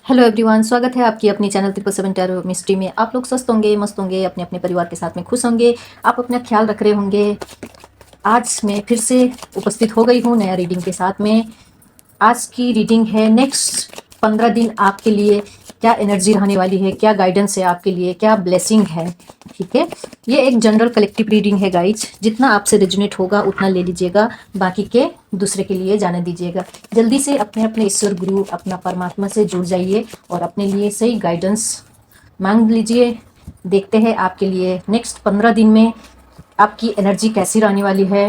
Hello everyone, स्वागत है आपकी अपनी चैनल 777 टैरो मिस्ट्री में। आप लोग स्वस्थ होंगे, मस्त होंगे, अपने अपने परिवार के साथ में खुश होंगे, आप अपना ख्याल रख रहे होंगे। आज मैं फिर से उपस्थित हो गई हूँ नया रीडिंग के साथ में। आज की रीडिंग है नेक्स्ट 15 दिन आपके लिए क्या एनर्जी रहने वाली है, क्या गाइडेंस है आपके लिए, क्या ब्लेसिंग है। ठीक है, ये एक जनरल कलेक्टिव रीडिंग है गाइज। जितना आपसे रेजोनेट होगा उतना ले लीजिएगा, बाकी के दूसरे के लिए जाने दीजिएगा। जल्दी से अपने अपने ईश्वर गुरु अपना परमात्मा से जुड़ जाइए और अपने लिए सही गाइडेंस मांग लीजिए। देखते हैं आपके लिए नेक्स्ट 15 दिन में आपकी एनर्जी कैसी रहने वाली है,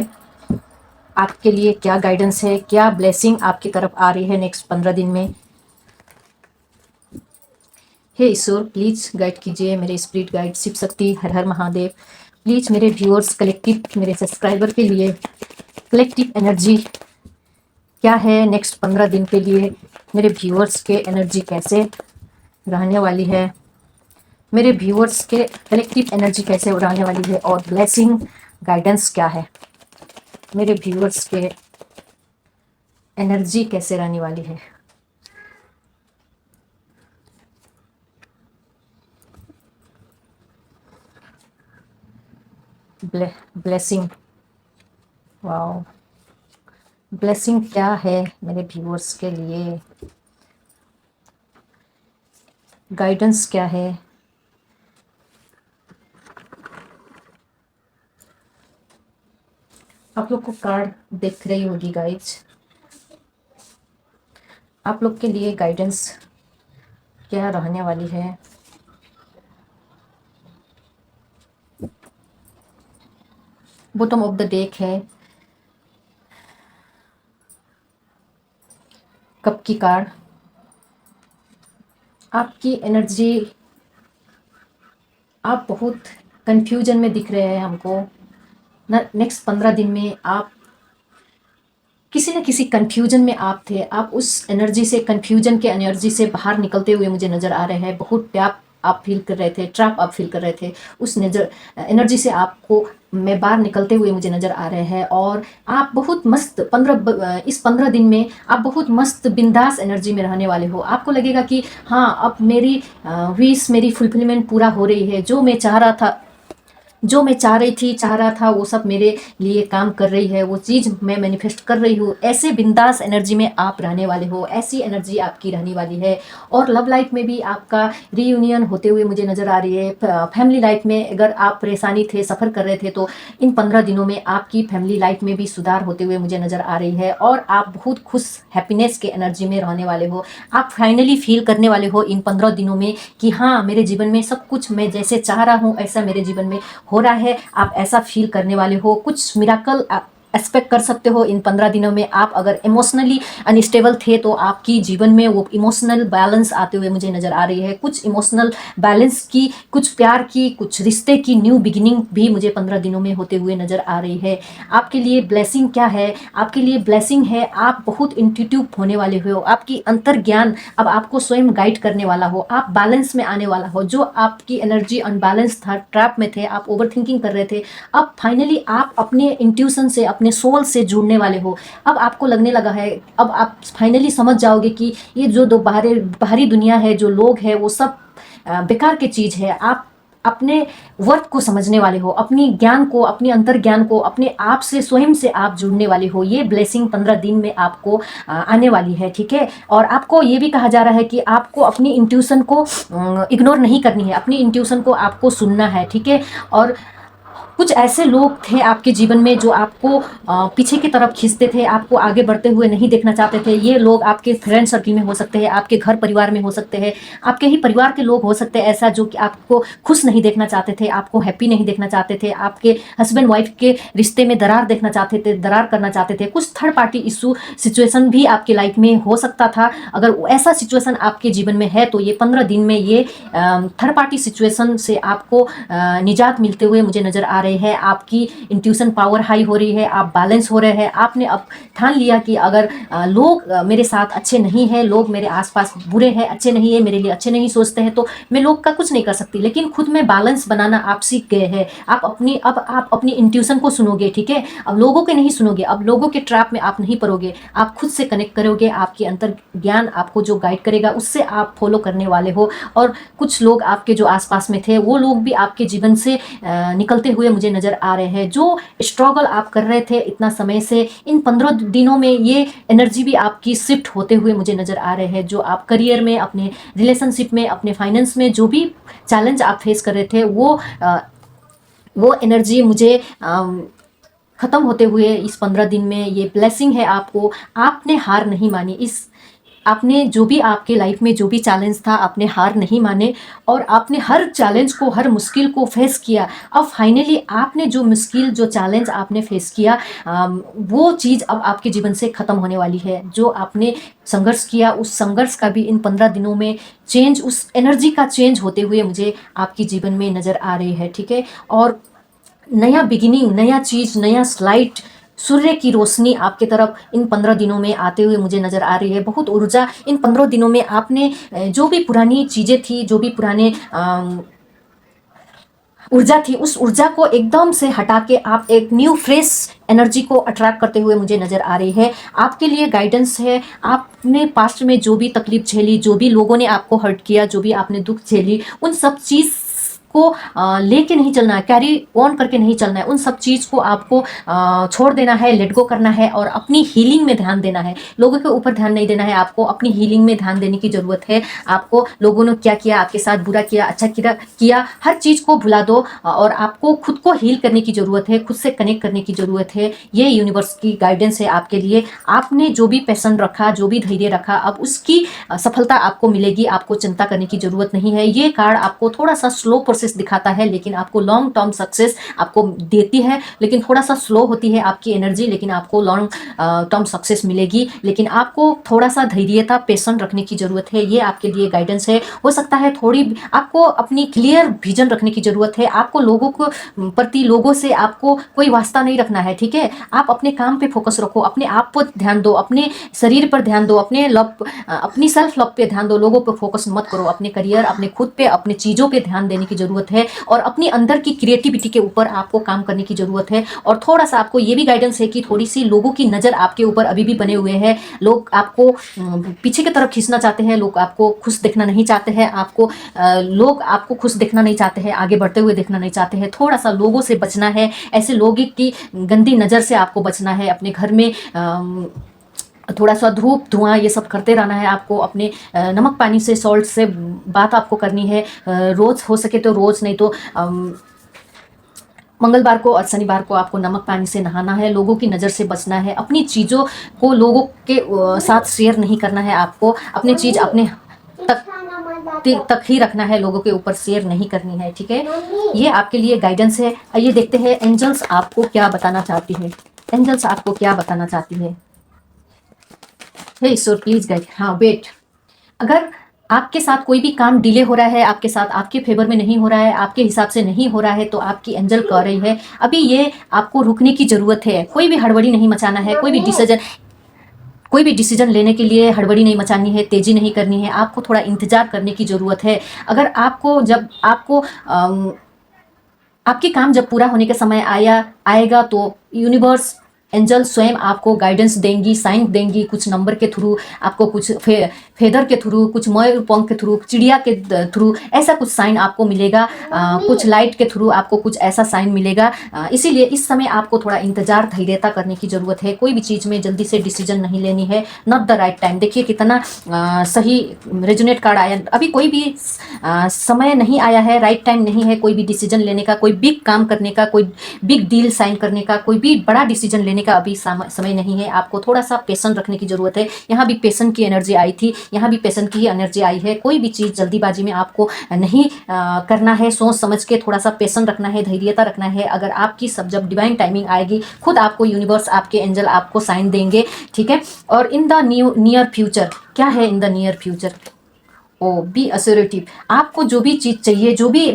आपके लिए क्या गाइडेंस है, क्या ब्लेसिंग आपकी तरफ आ रही है नेक्स्ट 15 दिन में। हे ईश्वर, प्लीज़ गाइड कीजिए मेरे spirit guide Shiv Shakti, her her Mahadev. Please मेरे व्यूअर्स कलेक्टिव, मेरे सब्सक्राइबर के लिए कलेक्टिव एनर्जी क्या है नेक्स्ट 15 दिन के लिए। मेरे व्यूअर्स के एनर्जी कैसे रहने वाली है, मेरे व्यूअर्स के कलेक्टिव एनर्जी कैसे रहने वाली है, और ब्लेसिंग गाइडेंस क्या है, मेरे व्यूअर्स के एनर्जी कैसे रहने वाली है। ब्लेसिंग, वाओ, ब्लेसिंग क्या है मेरे व्यूअर्स के लिए, गाइडेंस क्या है। आप लोग को कार्ड दिख रही होगी गाइज, आप लोग के लिए गाइडेंस क्या रहने वाली है। बॉटम ऑफ द डेक है कप की कार्ड। आपकी एनर्जी, आप बहुत कंफ्यूजन में दिख रहे हैं हमको। नेक्स्ट 15 दिन में आप किसी न किसी कंफ्यूजन में आप थे। आप उस एनर्जी से, कंफ्यूजन के एनर्जी से बाहर निकलते हुए मुझे नज़र आ रहे हैं। बहुत ट्रैप आप फील कर रहे थे, ट्रैप आप फील कर रहे थे। उस नज़र एनर्जी से आपको मैं बाहर निकलते हुए मुझे नज़र आ रहे हैं। और आप बहुत मस्त इस 15 दिन में आप बहुत मस्त बिंदास एनर्जी में रहने वाले हो। आपको लगेगा कि हाँ, अब मेरी विश, मेरी फुलफिलमेंट पूरा हो रही है। जो मैं चाह रहा था, जो मैं चाह रहा था वो सब मेरे लिए काम कर रही है, वो चीज़ मैं मैनिफेस्ट कर रही हूँ। ऐसे बिंदास एनर्जी में आप रहने वाले हो, ऐसी एनर्जी आपकी रहने वाली है। और लव लाइफ में भी आपका रीयूनियन होते हुए मुझे नज़र आ रही है। फैमिली लाइफ में अगर आप परेशानी थे, सफ़र कर रहे थे, तो इन 15 दिनों में आपकी फैमिली लाइफ में भी सुधार होते हुए मुझे नज़र आ रही है। और आप बहुत खुश, हैप्पीनेस के एनर्जी में रहने वाले हो। आप फाइनली फील करने वाले हो इन 15 दिनों में कि हाँ, मेरे जीवन में सब कुछ मैं जैसे चाह रहा हूँ ऐसा मेरे जीवन में हो रहा है। आप ऐसा फील करने वाले हो। कुछ मिराकल एक्सपेक्ट कर सकते हो इन 15 दिनों में। आप अगर इमोशनली अनस्टेबल थे तो आपकी जीवन में वो इमोशनल बैलेंस आते हुए मुझे नज़र आ रही है। कुछ इमोशनल बैलेंस की, कुछ प्यार की, कुछ रिश्ते की न्यू बिगिनिंग भी मुझे 15 दिनों में होते हुए नज़र आ रही है। आपके लिए ब्लेसिंग क्या है? आपके लिए ब्लेसिंग है आप बहुत इंट्यूटिव होने वाले हो। आपकी अंतर ज्ञान अब आपको स्वयं गाइड करने वाला हो। आप बैलेंस में आने वाला हो। जो आपकी एनर्जी अनबैलेंस था, ट्रैप में थे, आप ओवर थिंकिंग कर रहे थे, अब फाइनली आप अपने इंट्यूशन से, अपने सोल से जुड़ने वाले हो। अब आपको लगने लगा है, अब आप फाइनली समझ जाओगे कि ये जो दो बाहरी दुनिया है, जो लोग हैं, वो सब बेकार की चीज़ है। आप अपने वर्थ को समझने वाले हो, अपनी ज्ञान को, अपनी अंतर ज्ञान को, अपने आप से, स्वयं से आप जुड़ने वाले हो। ये ब्लेसिंग 15 दिन में आपको आने वाली है। ठीक है, और आपको ये भी कहा जा रहा है कि आपको अपनी इंट्यूशन को इग्नोर नहीं करनी है, अपनी इंट्यूशन को आपको सुनना है। ठीक है, और कुछ ऐसे लोग थे आपके जीवन में जो आपको पीछे की तरफ खींचते थे, आपको आगे बढ़ते हुए नहीं देखना चाहते थे। ये लोग आपके फ्रेंड सर्कल में हो सकते हैं, आपके घर परिवार में हो सकते हैं, आपके ही परिवार के लोग हो सकते हैं ऐसा, जो कि आपको खुश नहीं देखना चाहते थे, आपको हैप्पी नहीं देखना चाहते थे, आपके हस्बैंड वाइफ के रिश्ते में दरार देखना चाहते थे, दरार करना चाहते थे। कुछ थर्ड पार्टी इशू सिचुएशन भी आपके लाइफ में हो सकता था। अगर ऐसा सिचुएशन आपके जीवन में है तो ये 15 दिन में ये थर्ड पार्टी सिचुएशन से आपको निजात मिलते हुए मुझे नज़र आ रहे हैं, आपकी इंट्यूशन पावर हाई हो रही है, आप बैलेंस हो रहे हैं। आपने अब ठान लिया कि अगर लोग मेरे साथ अच्छे नहीं हैं, लोग मेरे आसपास बुरे हैं, अच्छे नहीं है, मेरे लिए अच्छे नहीं सोचते हैं, तो मैं लोग का कुछ नहीं कर सकती, लेकिन खुद में बैलेंस बनाना आप सीख गए हैं। अब आप अपनी इंट्यूशन को सुनोगे, ठीक है। अब लोगों के नहीं सुनोगे, अब लोगों के ट्रैप में आप नहीं पड़ोगे, आप खुद से कनेक्ट करोगे, आपके अंतर ज्ञान आपको जो गाइड करेगा उससे आप फॉलो करने वाले हो। और कुछ लोग आपके जो आसपास में थे, वो लोग भी आपके जीवन से निकलते हुए मुझे नज़र आ रहे हैं। जो स्ट्रगल आप कर रहे थे इतना समय से, इन 15 दिनों में ये एनर्जी भी आपकी शिफ्ट होते हुए मुझे नज़र आ रहे हैं। जो आप करियर में, अपने रिलेशनशिप में, अपने फाइनेंस में जो भी चैलेंज आप फेस कर रहे थे, वो एनर्जी मुझे ख़त्म होते हुए इस 15 दिन में ये ब्लेसिंग है आपको। आपने हार नहीं मानी, आपने जो भी आपके लाइफ में जो भी चैलेंज था, आपने हार नहीं माने और आपने हर चैलेंज को, हर मुश्किल को फेस किया। अब फाइनली आपने जो मुश्किल, जो चैलेंज आपने फेस किया, वो चीज़ अब आपके जीवन से ख़त्म होने वाली है। जो आपने संघर्ष किया, उस संघर्ष का भी इन 15 दिनों में चेंज, उस एनर्जी का चेंज होते हुए मुझे आपके जीवन में नज़र आ रही है, ठीक है। और नया बिगिनिंग, नया चीज़, नया स्लाइट, सूर्य की रोशनी आपके तरफ इन 15 दिनों में आते हुए मुझे नज़र आ रही है। बहुत ऊर्जा इन 15 दिनों में आपने जो भी पुरानी चीज़ें थी, जो भी पुराने ऊर्जा थी, उस ऊर्जा को एकदम से हटा के आप एक न्यू फ्रेश एनर्जी को अट्रैक्ट करते हुए मुझे नज़र आ रही है। आपके लिए गाइडेंस है। आपने पास्ट में जो भी तकलीफ झेली, जो भी लोगों ने आपको हर्ट किया, जो भी आपने दुख झेली, उन सब चीज़ को लेके नहीं चलना है, कैरी ऑन करके नहीं चलना है। उन सब चीज़ को आपको छोड़ देना है, लेट गो करना है और अपनी हीलिंग में ध्यान देना है। लोगों के ऊपर ध्यान नहीं देना है, आपको अपनी हीलिंग में ध्यान देने की ज़रूरत है। आपको लोगों ने क्या किया, आपके साथ बुरा किया, अच्छा किया, हर चीज़ को भुला दो और आपको खुद को हील करने की ज़रूरत है, खुद से कनेक्ट करने की ज़रूरत है। ये यूनिवर्स की गाइडेंस है आपके लिए। आपने जो भी पैशन रखा, जो भी धैर्य रखा, अब उसकी सफलता आपको मिलेगी। आपको चिंता करने की ज़रूरत नहीं है। ये कार्ड आपको थोड़ा सा स्लो प्रोसेस दिखाता है, लेकिन आपको लॉन्ग टर्म सक्सेस आपको देती है। लेकिन थोड़ा सा स्लो होती है आपकी एनर्जी, लेकिन आपको लॉन्ग टर्म सक्सेस मिलेगी। लेकिन आपको थोड़ा सा धैर्यता, पेशेंस रखने की ज़रूरत है। ये आपके लिए गाइडेंस है। हो सकता है थोड़ी आपको अपनी क्लियर विजन रखने की ज़रूरत है। आपको लोगों को प्रति, लोगों से आपको कोई वास्ता नहीं रखना है, ठीक है। आप अपने काम पे फोकस रखो, अपने आप पर ध्यान दो, अपने शरीर पर ध्यान दो, अपनी सेल्फ लव पे ध्यान दो। लोगों पर फोकस मत करो। अपने करियर, अपने खुद पे, अपने चीज़ों पे ध्यान देने की ज़रूरत है और अपनी अंदर की क्रिएटिविटी के ऊपर आपको काम करने की ज़रूरत है। और थोड़ा सा आपको ये भी गाइडेंस है कि थोड़ी सी लोगों की नज़र आपके ऊपर अभी भी बने हुए हैं। लोग आपको पीछे की तरफ खींचना चाहते हैं, लोग आपको खुश देखना नहीं चाहते हैं, लोग आपको खुश देखना नहीं चाहते हैं, आगे बढ़ते हुए देखना नहीं चाहते हैं। थोड़ा सा लोगों से बचना है, ऐसे लोगों की गंदी नज़र से आपको बचना है। अपने घर में थोड़ा सा धूप धुआं ये सब करते रहना है आपको। अपने नमक पानी से, सॉल्ट से बात आपको करनी है। रोज़ हो सके तो रोज़, नहीं तो मंगलवार को और शनिवार को आपको नमक पानी से नहाना है। लोगों की नज़र से बचना है। अपनी चीज़ों को लोगों के साथ शेयर नहीं करना है। आपको अपनी चीज़ अपने तक ही रखना है, लोगों के ऊपर शेयर नहीं करनी है, ठीक है। ये आपके लिए गाइडेंस है। आइए देखते हैं एंजल्स आपको क्या बताना चाहती है। एंजल्स आपको क्या बताना चाहती है। हे ईश्वर प्लीज गाइड। हाँ वेट, अगर आपके साथ कोई भी काम डिले हो रहा है, आपके साथ आपके फेवर में नहीं हो रहा है, आपके हिसाब से नहीं हो रहा है, तो आपकी एंजल कह रही है अभी ये आपको रुकने की ज़रूरत है। कोई भी हड़बड़ी नहीं मचाना है। कोई भी डिसीजन लेने के लिए हड़बड़ी नहीं मचानी है, तेज़ी नहीं करनी है। आपको थोड़ा इंतज़ार करने की ज़रूरत है। अगर आपके काम जब पूरा होने का समय आएगा तो यूनिवर्स, एंजल स्वयं आपको गाइडेंस देंगी, साइन देंगी। कुछ नंबर के थ्रू आपको, कुछ फेदर के थ्रू, कुछ मयूर पंख के थ्रू, चिड़िया के थ्रू, ऐसा कुछ साइन आपको मिलेगा। कुछ लाइट के थ्रू आपको कुछ ऐसा साइन मिलेगा। इसीलिए इस समय आपको थोड़ा इंतजार, धैर्यता करने की ज़रूरत है। कोई भी चीज़ में जल्दी से डिसीजन नहीं लेनी है। Not the right time. देखिए कितना सही रेजोनेट कार्ड आया। अभी कोई भी समय नहीं आया है, राइट टाइम नहीं है कोई भी डिसीजन लेने का, कोई बिग काम करने का, कोई बिग डील साइन करने का, कोई भी बड़ा डिसीजन लेने का अभी समय नहीं है। आपको थोड़ा सा पेशेंस रखने की ज़रूरत है। यहाँ भी पेशेंस की एनर्जी आई थी, यहाँ भी पेशेंस की ही एनर्जी आई है। कोई भी चीज़ जल्दीबाजी में आपको नहीं करना है। सोच समझ के थोड़ा सा पेशेंस रखना है, धैर्यता रखना है। अगर आपकी जब डिवाइन टाइमिंग आएगी, खुद आपको यूनिवर्स, आपके एंजल आपको साइन देंगे, ठीक है। और इन द नियर फ्यूचर, क्या है in the near future? Oh be assertive. आपको जो भी चीज़ चाहिए, जो भी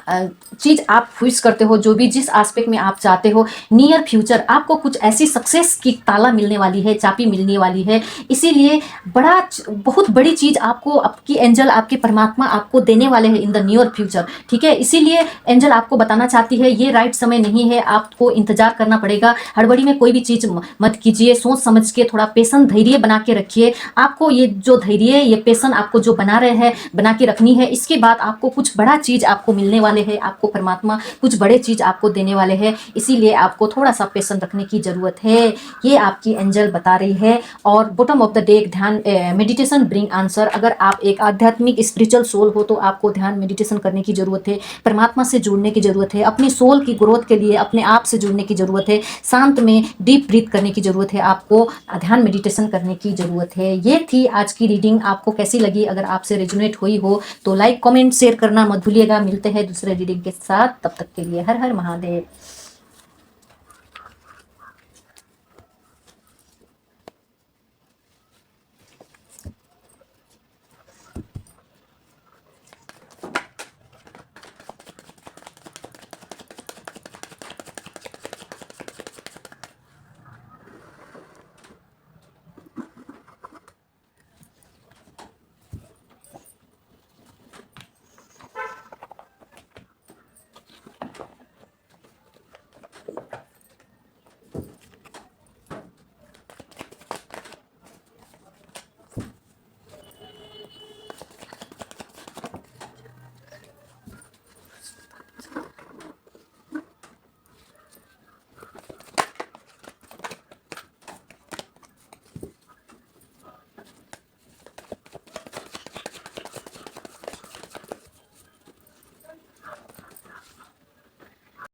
चीज़ आप विश करते हो, जो भी जिस एस्पेक्ट में आप चाहते हो, नियर फ्यूचर आपको कुछ ऐसी सक्सेस की ताला मिलने वाली है, चाबी मिलने वाली है। इसीलिए बहुत बड़ी चीज़ आपको आपकी एंजल, आपके परमात्मा आपको देने वाले हैं इन द नियर फ्यूचर, ठीक है। इसीलिए एंजल आपको बताना चाहती है ये राइट समय नहीं है, आपको इंतजार करना पड़ेगा। हड़बड़ी में कोई भी चीज़ मत कीजिए, सोच समझ के थोड़ा पेशेंस, धैर्य बना के रखिए। आपको ये जो धैर्य, ये पेशेंस आपको जो बना रहे हैं, बना के रखनी है। इसके बाद आपको कुछ बड़ा चीज़ आपको मिलने वाले हैं, आपको परमात्मा कुछ बड़े चीज़ आपको देने वाले हैं। इसीलिए आपको थोड़ा सा पेशेंस रखने की ज़रूरत है, ये आपकी एंजल बता रही है। और बॉटम ऑफ द डे ध्यान, मेडिटेशन ब्रिंग आंसर। अगर आप एक आध्यात्मिक स्पिरिचुअल सोल हो तो आपको ध्यान मेडिटेशन करने की ज़रूरत है, परमात्मा से जुड़ने की ज़रूरत है, अपनी सोल की ग्रोथ के लिए अपने आप से जुड़ने की ज़रूरत है, शांत में डीप ब्रीथ करने की ज़रूरत है, आपको ध्यान मेडिटेशन करने की ज़रूरत है। ये थी आज की रीडिंग, आपको कैसी लगी? अगर आपसे रेजोनेट हुई हो तो लाइक कमेंट शेयर करना मत भूलिएगा। मिलते हैं दूसरे रीडिंग के साथ, तब तक के लिए हर हर महादेव।